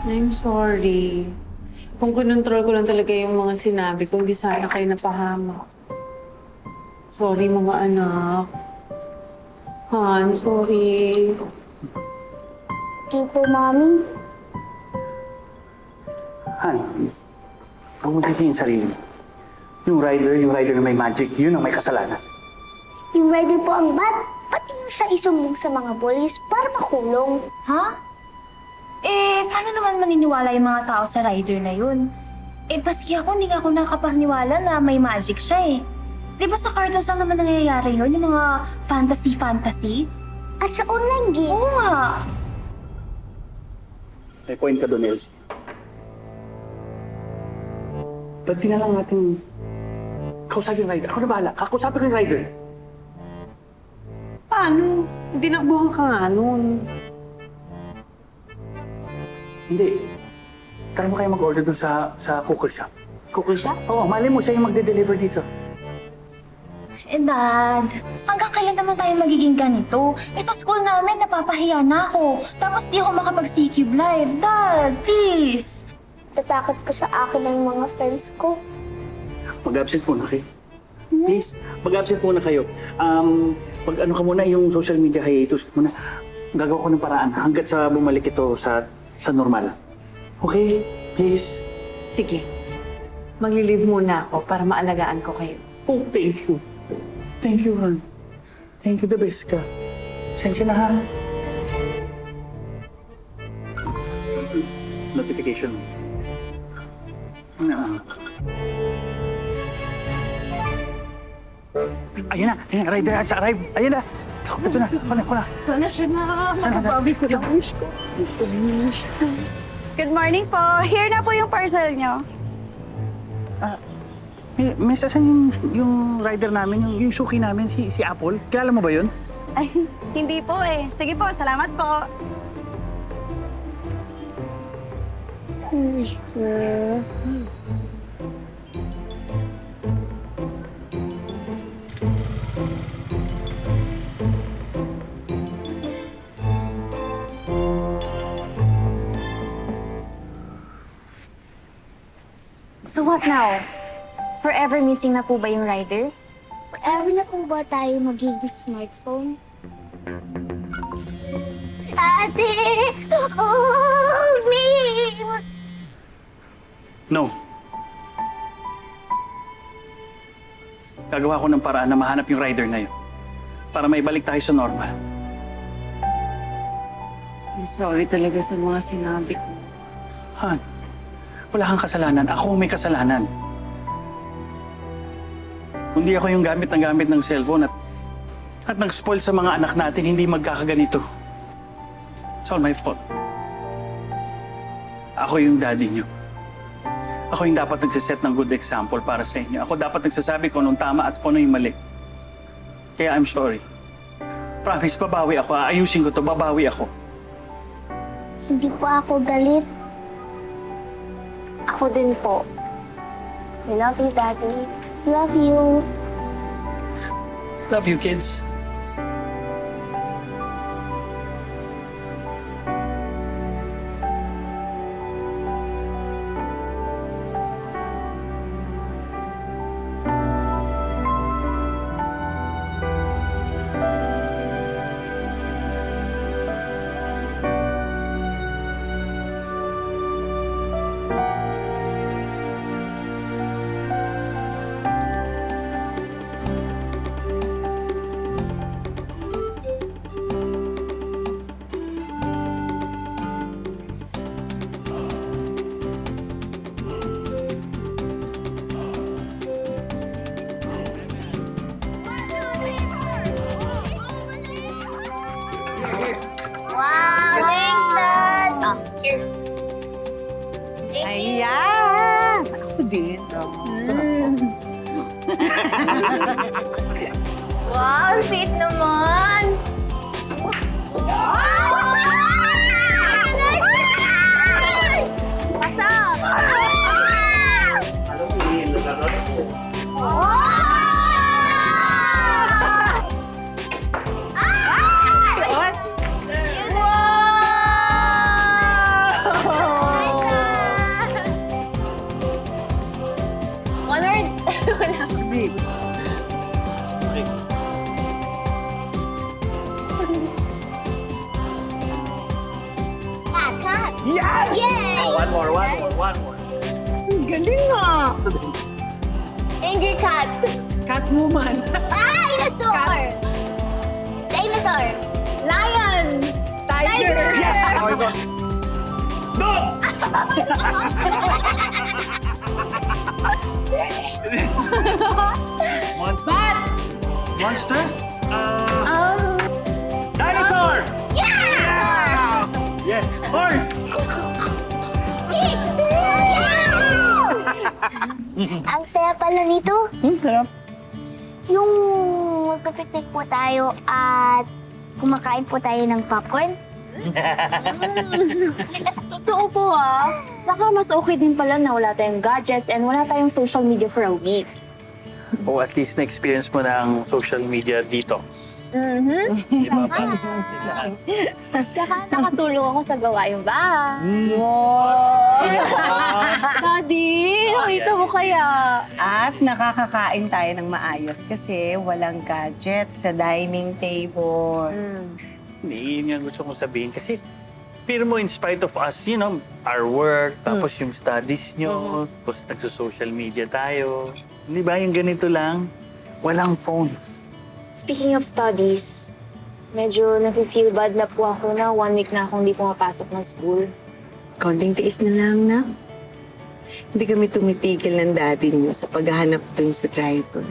I'm sorry. Kung kinontrol ko lang talaga yung mga sinabi ko, hindi sana kayo napahamak. Sorry, mga anak. Han, sorry. Okay po, Mami. Han, huwag mo tisingin yung sarili mo. Yung rider na may magic, yun ang may kasalanan. Yung rider po ang bat. Pati yung siya isumbong sa mga boys para makulong. Ha? Paano naman maniniwala yung mga tao sa rider na yun? Paski ako, hindi nga ako nakapaniwala na may magic siya eh. Di ba sa cartoons lang naman nangyayari yun? Yung mga fantasy? At sa online game. Oo nga. May point ka doon, Elsie. Ba't di na lang natin kausapin yung rider? Ako na bahala. Kakausapin ko yung rider. Paano? Dinakbuhan ka nga nun. Hindi. Try mo kayo mag-order doon sa cooker shop. Cookie shop? Oo, mali mo siya yung magde-deliver dito. Dad, hanggang kailan naman tayo magiging ganito? Sa school namin, napapahiya na ako. Tapos di ako makapag-CCube live. Dad, please! Tatakot po sa akin ng mga friends ko. Mag-absent muna kayo. Please, mag-absent muna kayo. Pag-ano ka muna yung social media hiatus ka muna. Gagawa ko ng paraan hanggat sa bumalik ito sa normal. Okay? Please? Sige. Magli-leave muna ako para maalagaan ko kayo. Oh, thank you. Thank you, Han. Thank you, the best ka. Sensya na, ha? Notification. Ayun na, rider has arrived. Ayun na. Ito na, kunin ko na. Sana siya na. Makabawi ko lang wish ko. Good morning po. Here na po yung parcel nyo. Miss, asan yung rider namin, yung suki namin, si Apple? Kilala mo ba yun? Ay, hindi po eh. Sige po, salamat po. So what now? Forever missing na po ba yung rider? Forever na po ba tayo magiging smartphone? Ate! Hold me! No. Gagawa ko ng paraan na mahanap yung rider na yun. Para maibalik tayo sa normal. I'm sorry talaga sa mga sinabi ko. Han, wala kang kasalanan. Ako ang may kasalanan. Kundi ako yung gamit ng cellphone at nag-spoil sa mga anak natin, hindi magkakaganito. It's all my fault. Ako yung daddy niyo. Ako yung dapat nagsiset ng good example para sa inyo. Ako dapat nagsasabi kung anong tama at kung ano yung mali. Kaya I'm sorry. Promise, babawi ako. Aayusin ko to, babawi ako. Hindi po ako galit. Ako din po. I love you, Daddy. Love you. Love you, kids. Wow! Thanks, Dad! Oh, here. Thank you. Ayan! Ako din. Wow, sweet naman! What's up? Alam mo yung lugar doon? Yan! Yay! One more. Galing nga! Angry cat. Catwoman. Dinosaur. Dinosaur. Lion! Tiger. Yes! Okay ko. Dog! Monster? Monster? Dinosaur! Yeah! Yeah! Horse! Pig. Ang saya pala nito. Sarap. Yung magpipiknik po tayo at kumakain po tayo ng popcorn. Totoo po ah. Saka mas okay din pala na wala tayong gadgets and wala tayong social media for a week. O at least na-experience mo na ang social media dito. Di ba? Para sa ating lahat. Saka nakatulong ako sa gawaing bahay. Daddy, nakita mo kaya? At nakakakain tayo ng maayos kasi walang gadget sa dining table. Hindi, yun yung gusto kong sabihin. Kasi, pero mo, in spite of us, you know, our work, tapos yung studies nyo, tapos nagso-social media tayo. Di ba, yung ganito lang, walang phones. Speaking of studies, medyo nafe-feel bad na po ako na 1 week na akong hindi pumapasok ng school. Konting tiis na lang na. Hindi kami tumitigil ng daddy niyo sa paghahanap dun sa driver.